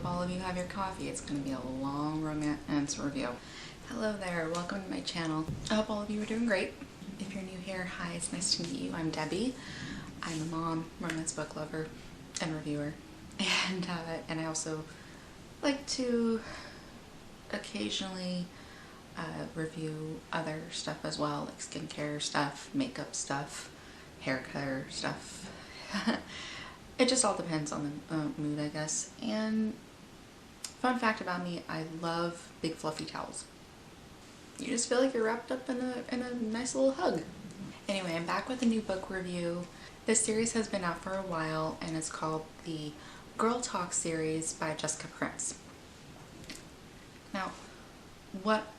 hope all of you have your coffee. It's going to be a long romance review. Hello there, welcome to my channel. I hope all of you are doing great. If you're new here, hi, it's nice to meet you. I'm Debbie. I'm a mom, romance book lover, and reviewer. And I also like to occasionally review other stuff as well, like skincare stuff, makeup stuff, hair care stuff. It just all depends on the mood, I guess. And fun fact about me, I love big fluffy towels. You just feel like you're wrapped up in a nice little hug. Anyway, I'm back with a new book review. This series has been out for a while and it's called the Girl Talk series by Jessica Prince. Now,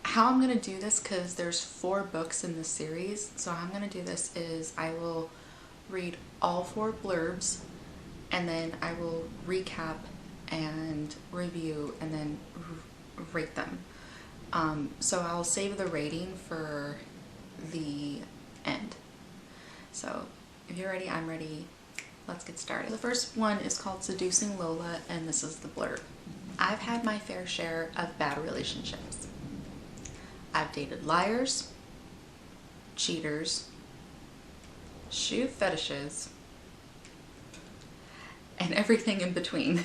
how I'm gonna do this, because there's 4 books in this series, so how I'm gonna do this is I will read all 4 blurbs and then I will recap and review and then rate them. So I'll save the rating for the end. So if you're ready, I'm ready. Let's get started. The first one is called Seducing Lola, and this is the blurb. I've had my fair share of bad relationships. I've dated liars, cheaters, shoe fetishes, and everything in between.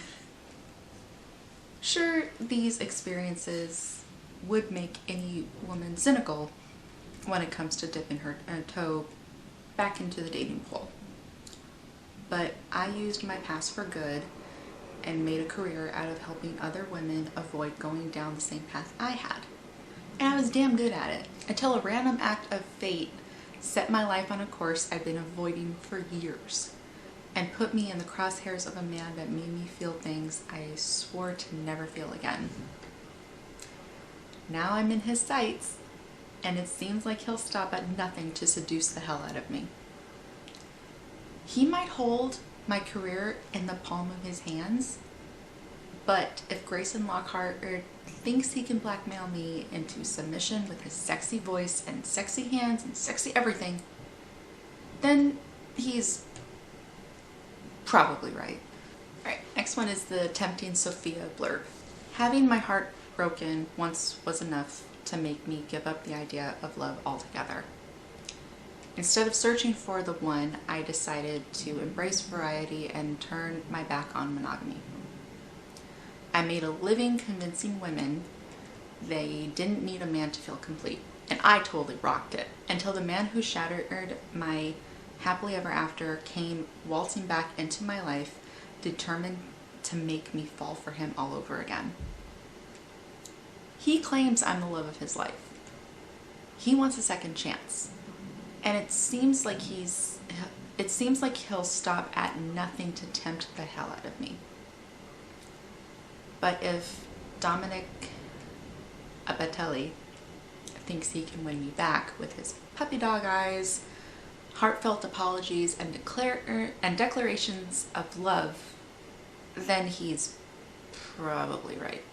Sure, these experiences would make any woman cynical when it comes to dipping her toe back into the dating pool. But I used my past for good and made a career out of helping other women avoid going down the same path I had. And I was damn good at it, until a random act of fate set my life on a course I'd been avoiding for years and put me in the crosshairs of a man that made me feel things I swore to never feel again. Now I'm in his sights, and it seems like he'll stop at nothing to seduce the hell out of me. He might hold my career in the palm of his hands, but if Grayson Lockhart thinks he can blackmail me into submission with his sexy voice and sexy hands and sexy everything, then he's probably right. Alright, next one is the Tempting Sophia blurb. Having my heart broken once was enough to make me give up the idea of love altogether. Instead of searching for the one, I decided to embrace variety and turn my back on monogamy. I made a living convincing women they didn't need a man to feel complete, and I totally rocked it, until the man who shattered my happily ever after came waltzing back into my life, determined to make me fall for him all over again. He claims I'm the love of his life. He wants a second chance. And it seems like he'll stop at nothing to tempt the hell out of me. But if Dominic Abatelli thinks he can win me back with his puppy dog eyes, heartfelt apologies, and declarations of love, then he's probably right.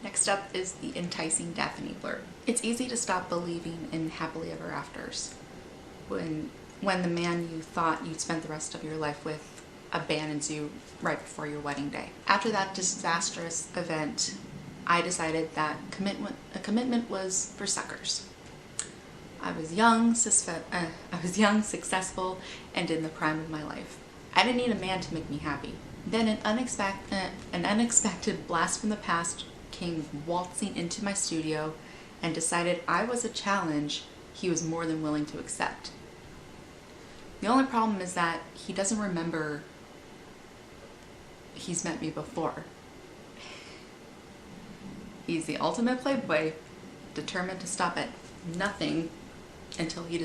Next up is the Enticing Daphne blurb. It's easy to stop believing in happily ever afters when the man you thought you'd spend the rest of your life with abandons you right before your wedding day. After that disastrous event, I decided that a commitment was for suckers. I was young, successful, and in the prime of my life. I didn't need a man to make me happy. Then an unexpected blast from the past came waltzing into my studio and decided I was a challenge he was more than willing to accept. The only problem is that he doesn't remember he's met me before. He's the ultimate playboy, determined to stop at nothing until he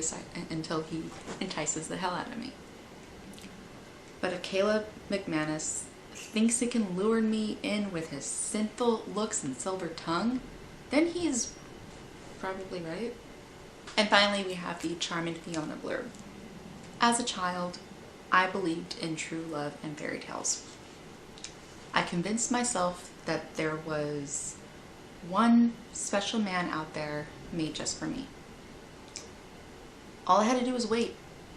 entices the hell out of me. But if Caleb McManus thinks he can lure me in with his sinful looks and silver tongue, then he's probably right. And finally, we have the Charming Fiona blurb. As a child, I believed in true love and fairy tales. I convinced myself that there was one special man out there made just for me. All I had to do was wait,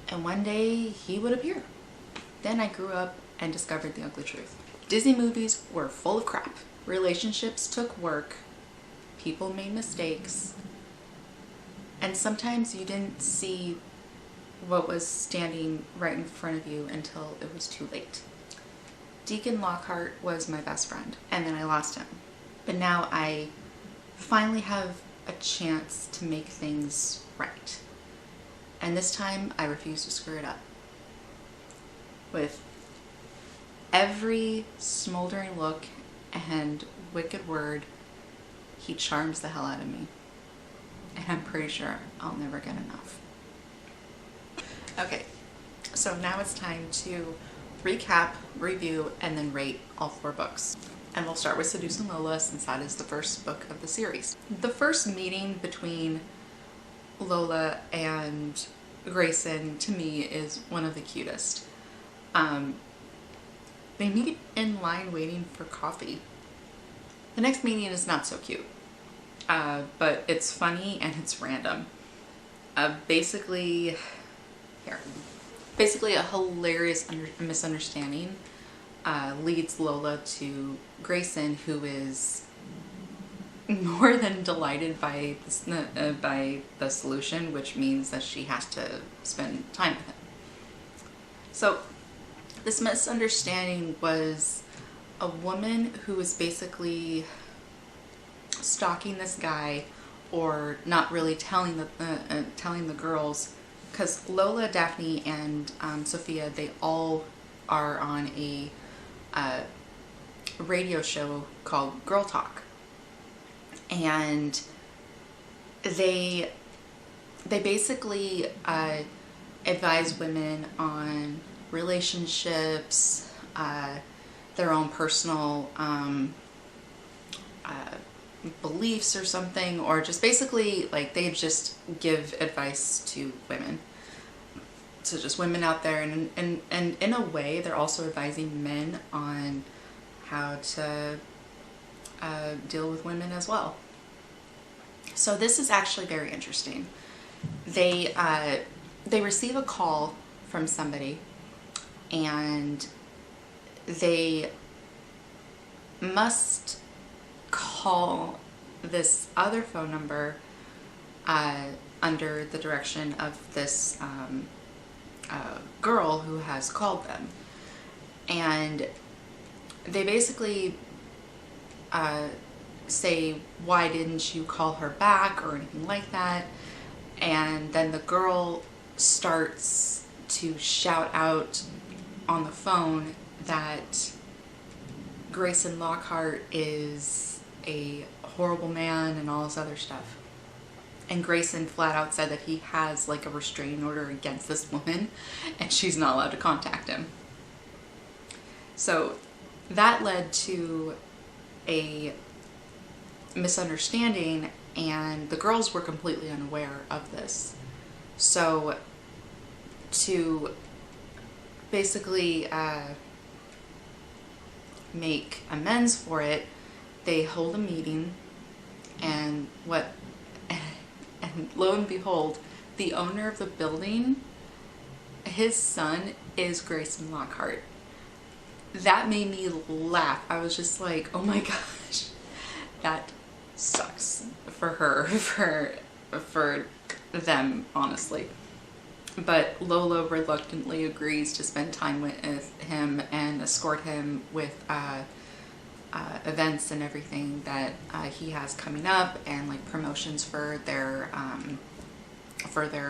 and one day he would appear. Then I grew up and discovered the ugly truth. Disney movies were full of crap. Relationships took work, people made mistakes, and sometimes you didn't see what was standing right in front of you until it was too late. Deacon Lockhart was my best friend, and then I lost him. But now I finally have a chance to make things right. And this time I refuse to screw it up. With every smoldering look and wicked word, he charms the hell out of me. And I'm pretty sure I'll never get enough. Okay, so now it's time to recap, review, and then rate all 4 books. And we'll start with Seducing Lola since that is the first book of the series. The first meeting between Lola and Grayson to me is one of the cutest. They meet in line waiting for coffee. The next meeting is not so cute, but it's funny and it's random. Basically a hilarious misunderstanding leads Lola to Grayson, who is more than delighted by the solution, which means that she has to spend time with him. So this misunderstanding was a woman who was basically stalking this guy, or not really telling the girls, because Lola, Daphne, and Sophia, they all are on a radio show called Girl Talk, and they basically advise women on relationships, their own personal beliefs or something, or just basically like they just give advice to women. So just women out there, and in a way they're also advising men on how to deal with women as well. So this is actually very interesting. They receive a call from somebody, and they must call this other phone number under the direction of this girl who has called them. And they basically say, why didn't you call her back, or anything like that. And then the girl starts to shout out on the phone that Grayson Lockhart is a horrible man and all this other stuff. And Grayson flat out said that he has like a restraining order against this woman and she's not allowed to contact him. So that led to a misunderstanding, and the girls were completely unaware of this. So to basically make amends for it, they hold a meeting, and lo and behold, the owner of the building, his son is Grayson Lockhart. That made me laugh. I was just like, oh my gosh, that sucks for her, for them, honestly. But Lola reluctantly agrees to spend time with him and escort him with events and everything that he has coming up, and like promotions for their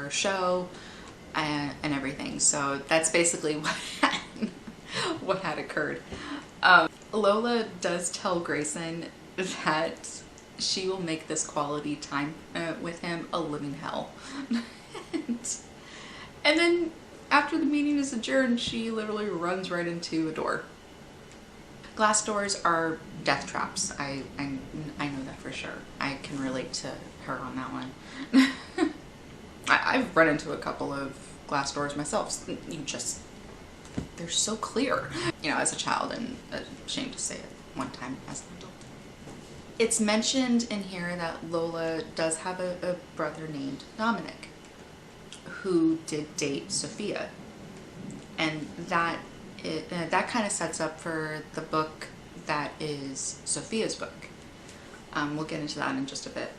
show and everything. So that's basically what had occurred. Lola does tell Grayson that she will make this quality time with him a living hell. And then after the meeting is adjourned, she literally runs right into a door. Glass doors are death traps. I know that for sure. I can relate to her on that one. I've run into a couple of glass doors myself. They're so clear. You know, as a child, and ashamed to say it one time as an adult. It's mentioned in here that Lola does have a brother named Dominic, who did date Sophia. And that that kind of sets up for the book that is Sophia's book. We'll get into that in just a bit.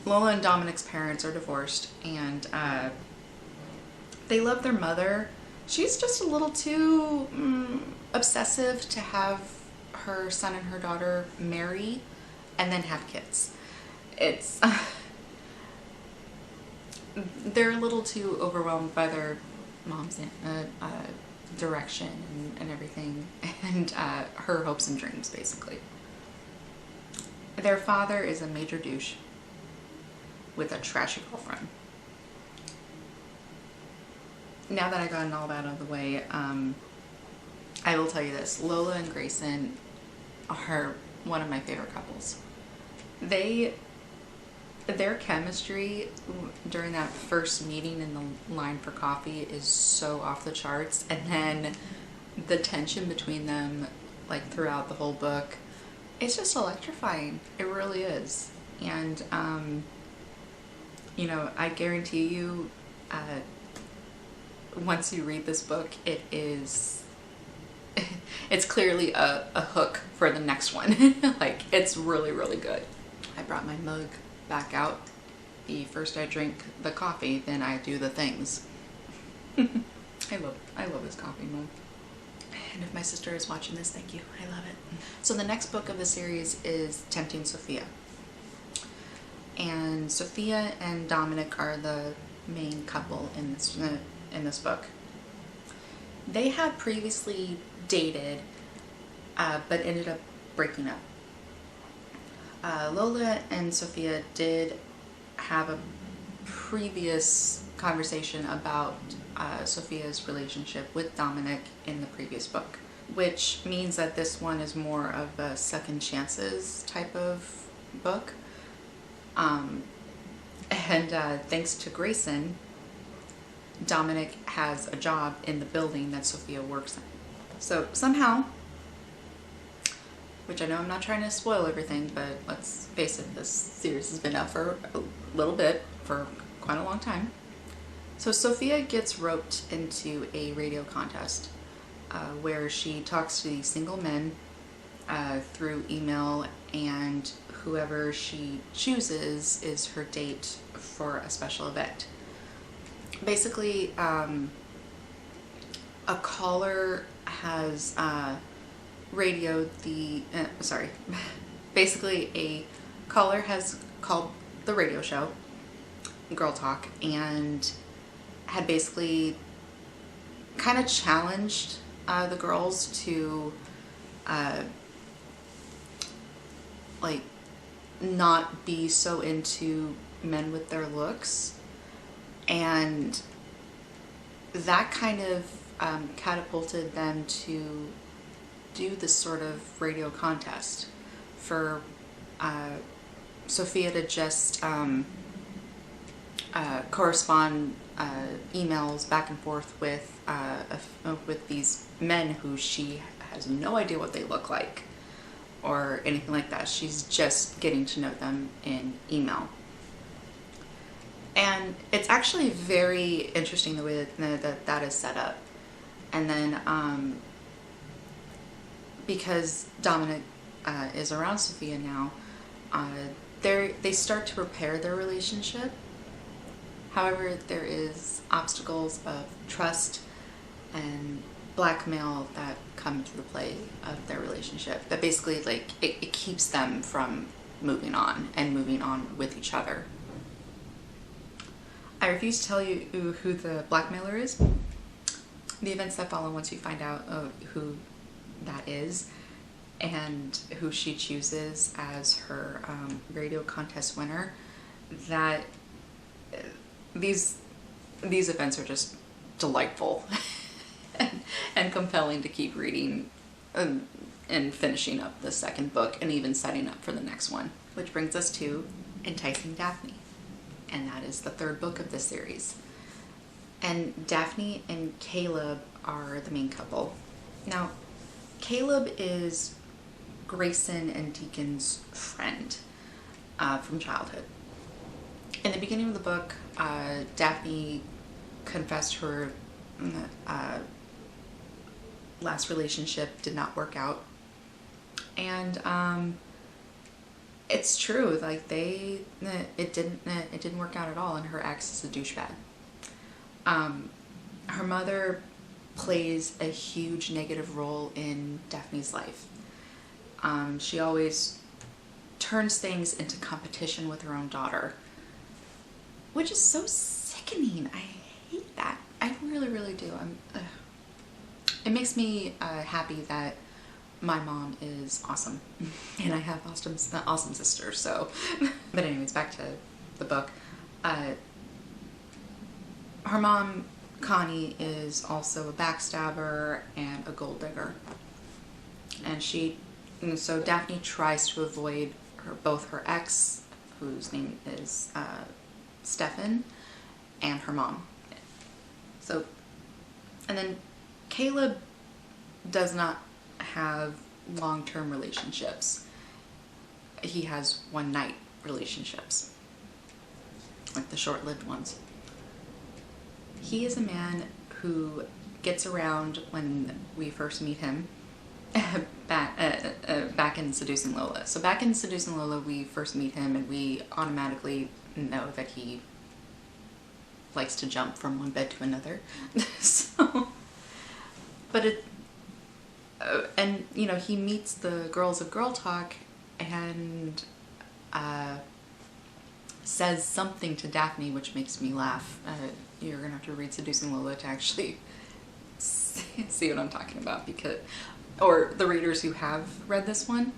Lola and Dominic's parents are divorced, and they love their mother. She's just a little too obsessive to have her son and her daughter marry and then have kids. It's they're a little too overwhelmed by their mom's direction and everything, and her hopes and dreams, basically. Their father is a major douche with a trashy girlfriend. Now that I've gotten all that out of the way, I will tell you this. Lola and Grayson are one of my favorite couples. Their chemistry during that first meeting in the line for coffee is so off the charts, and then the tension between them, like, throughout the whole book, it's just electrifying. It really is. And you know, I guarantee you, once you read this book, it's clearly a hook for the next one. Like, it's really, really good. I brought my mug back out. The first I drink the coffee, then I do the things. I love this coffee mug. And if my sister is watching this, thank you. I love it. So the next book of the series is Tempting Sophia. And Sophia and Dominic are the main couple in this book. They had previously dated, but ended up breaking up. Lola and Sophia did have a previous conversation about Sophia's relationship with Dominic in the previous book, which means that this one is more of a second chances type of book. Thanks to Grayson, Dominic has a job in the building that Sophia works in. So somehow, which I know I'm not trying to spoil everything, but let's face it, this series has been out for a little bit, for quite a long time. So Sophia gets roped into a radio contest where she talks to these single men through email, and whoever she chooses is her date for a special event. Basically, a caller has radioed the, basically a caller has called the radio show, Girl Talk, and had basically kind of challenged the girls to like not be so into men with their looks, and that kind of catapulted them to do this sort of radio contest for Sophia to just correspond emails back and forth with these men who she has no idea what they look like or anything like that. She's just getting to know them in email. And it's actually very interesting the way that is set up. And then because Dominic is around Sophia now, they start to repair their relationship. However, there is obstacles of trust and blackmail that come into the play of their relationship that basically, like, it keeps them from moving on with each other. I refuse to tell you who the blackmailer is. The events that follow once you find out who that is and who she chooses as her radio contest winner, that these events are just delightful and compelling to keep reading and finishing up the second book and even setting up for the next one. Which brings us to Enticing Daphne, and that is the third book of this series. And Daphne and Caleb are the main couple. Now, Caleb is Grayson and Deacon's friend from childhood. In the beginning of the book, Daphne confessed her last relationship did not work out. And it's true, like it didn't work out at all, and her ex is a douchebag. Her mother plays a huge negative role in Daphne's life. She always turns things into competition with her own daughter, which is so sickening. I hate that. I really, really do. It makes me happy that my mom is awesome and I have awesome sisters. So, but anyways, back to the book. Her mom, Connie, is also a backstabber and a gold digger, and so Daphne tries to avoid both her ex, whose name is Stefan, and her mom. So, and then Caleb does not have long-term relationships. He has one-night relationships, like the short-lived ones. He is a man who gets around when we first meet him back in Seducing Lola. So back in Seducing Lola, we first meet him and we automatically know that he likes to jump from one bed to another. So, but and you know, he meets the girls of Girl Talk and says something to Daphne which makes me laugh. You're gonna have to read Seducing Lola to actually see what I'm talking about, because, or the readers who have read this one,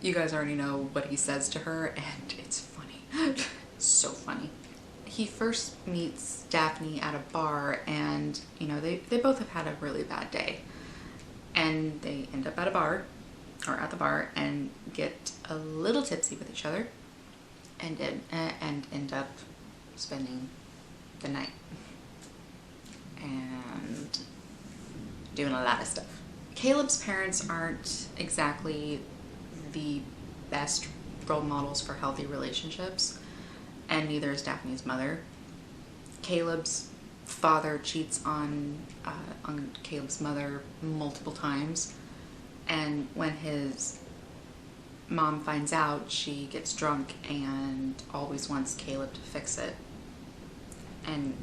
you guys already know what he says to her, and it's funny. So funny. He first meets Daphne at a bar, and you know, they both have had a really bad day, and they end up at the bar and get a little tipsy with each other and end up spending the night and doing a lot of stuff. Caleb's parents aren't exactly the best role models for healthy relationships, and neither is Daphne's mother. Caleb's father cheats on Caleb's mother multiple times, and when his mom finds out, she gets drunk and always wants Caleb to fix it. And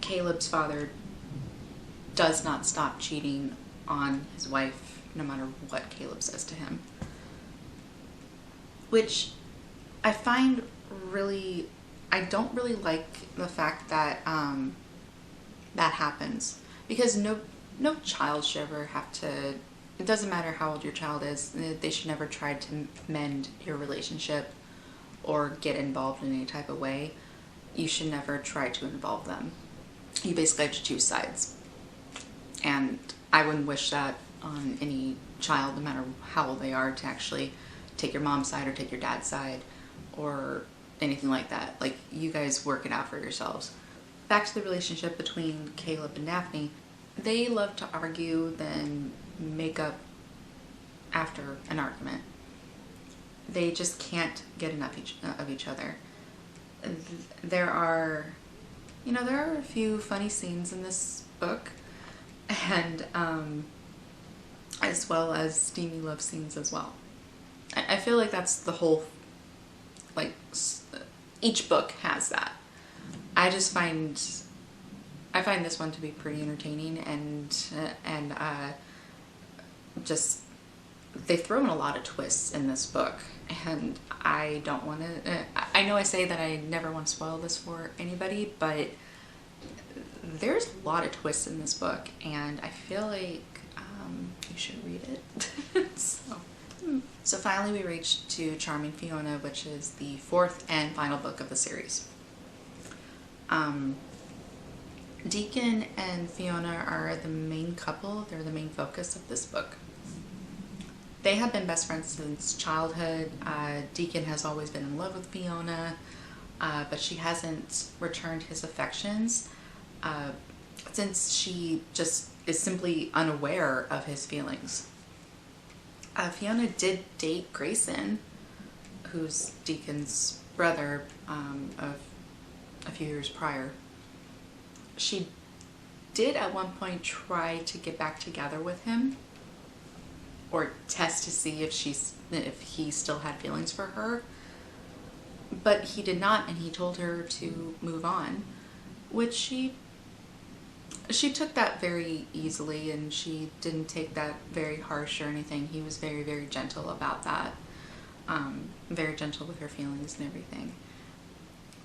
Caleb's father does not stop cheating on his wife no matter what Caleb says to him, which I find really, I don't really like the fact that that happens, because no child should ever have to, it doesn't matter how old your child is, they should never try to mend your relationship or get involved in any type of way. You should never try to involve them. You basically have to choose sides. And I wouldn't wish that on any child, no matter how old they are, to actually take your mom's side or take your dad's side or anything like that. Like, you guys work it out for yourselves. Back to the relationship between Caleb and Daphne. They love to argue, then make up after an argument. They just can't get enough of each other. There are a few funny scenes in this book, and as well as steamy love scenes as well. I feel like that's the whole, like, each book has that. I find this one to be pretty entertaining, and just, they throw in a lot of twists in this book, and I don't want to, I know I say that I never want to spoil this for anybody, but there's a lot of twists in this book, and I feel like you should read it. So finally we reached to Charming Fiona, which is the fourth and final book of the series. Deacon and Fiona are the main couple. They're the main focus of this book. They have been best friends since childhood. Deacon has always been in love with Fiona, but she hasn't returned his affections since she just is simply unaware of his feelings. Fiona did date Grayson, who's Deacon's brother, of a few years prior. She did at one point try to get back together with him, or test to see if he still had feelings for her, but he did not, and he told her to move on, which she took that very easily, and she didn't take that very harsh or anything. He was very, very gentle about that. Very gentle with her feelings and everything.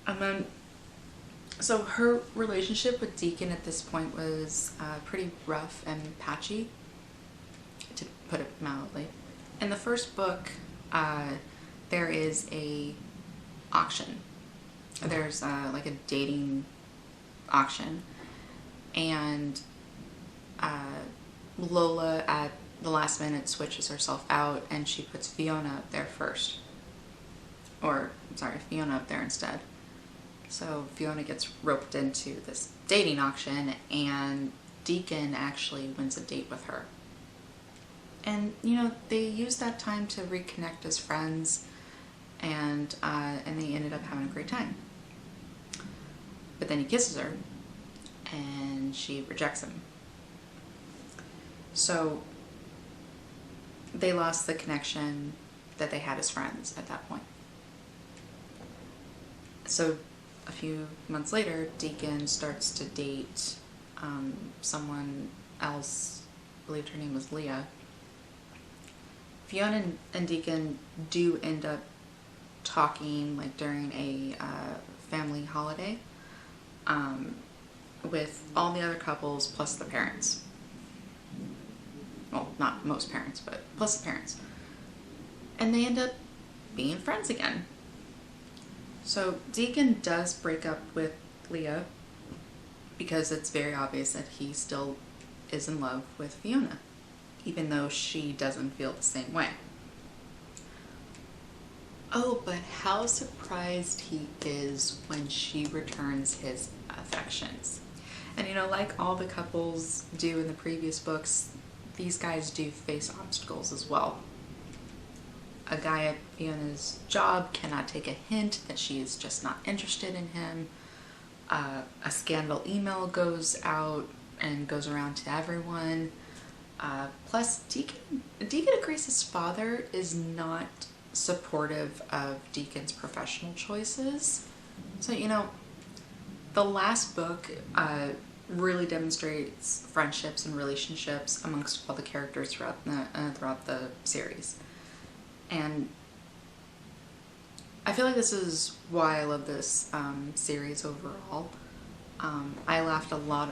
And then, so her relationship with Deacon at this point was pretty rough and patchy, to put it mildly. In the first book, there is a auction. There's like a dating auction, and Lola at the last minute switches herself out, and she puts Fiona up there first. Or, sorry, Fiona up there instead. So Fiona gets roped into this dating auction, and Deacon actually wins a date with her. And, you know, they used that time to reconnect as friends, and they ended up having a great time. But then he kisses her, and she rejects him. So they lost the connection that they had as friends at that point. So a few months later, Deacon starts to date someone else. I believe her name was Leah. Fiona and Deacon do end up talking like during a family holiday with all the other couples plus the parents. Well, not most parents, but plus the parents. And they end up being friends again. So Deacon does break up with Leah because it's very obvious that he still is in love with Fiona, even though she doesn't feel the same way. Oh, but how surprised he is when she returns his affections. And you know, like all the couples do in the previous books, these guys do face obstacles as well. A guy at Fiona's job cannot take a hint that she is just not interested in him. A scandal email goes out and goes around to everyone. Plus, Deacon of Grace's father is not supportive of Deacon's professional choices. So, you know, the last book really demonstrates friendships and relationships amongst all the characters throughout the series. And I feel like this is why I love this series overall. I laughed at a lot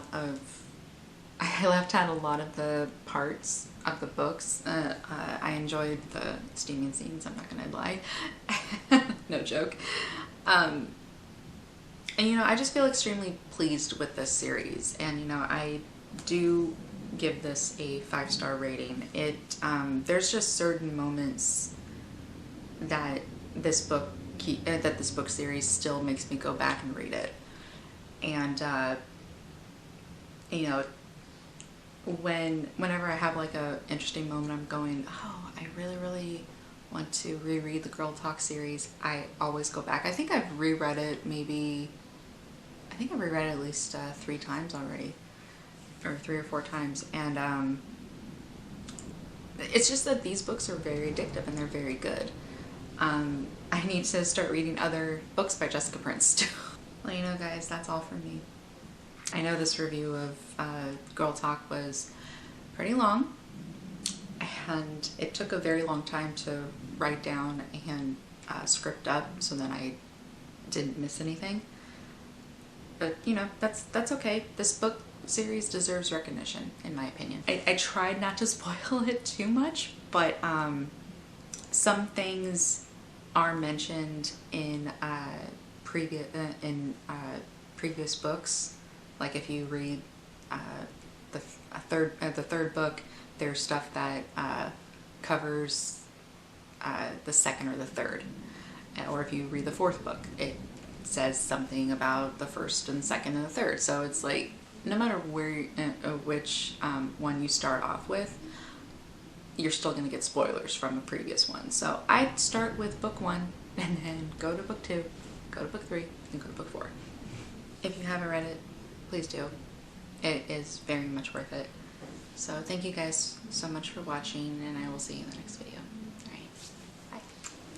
of the parts of the books. I enjoyed the steaming scenes, I'm not gonna lie. No joke. And you know, I just feel extremely pleased with this series, and you know, I do give this a 5-star rating. There's just certain moments that this book series still makes me go back and read it. And you know, whenever I have like a interesting moment, I'm going, oh, I really want to reread the Girl Talk series, I always go back. I think I've reread it at least 3 times already, or 3 or 4 times, and it's just that these books are very addictive and they're very good. I need to start reading other books by Jessica Prince too. Well, you know guys, that's all from me. I know this review of Girl Talk was pretty long, and it took a very long time to write down and script up so that I didn't miss anything. But you know, that's okay. This book series deserves recognition, in my opinion. I tried not to spoil it too much, but some things are mentioned in previous books. Like if you read the third book, there's stuff that covers the second or the third, or if you read the 4th book, it says something about the 1st and 2nd and the 3rd. So it's like, no matter which one you start off with, you're still going to get spoilers from a previous one. So I'd start with book 1 and then go to book 2, go to book 3, and go to book 4. If you haven't read it, please do. it is very much worth it. So thank you guys so much for watching, and I will see you in the next video.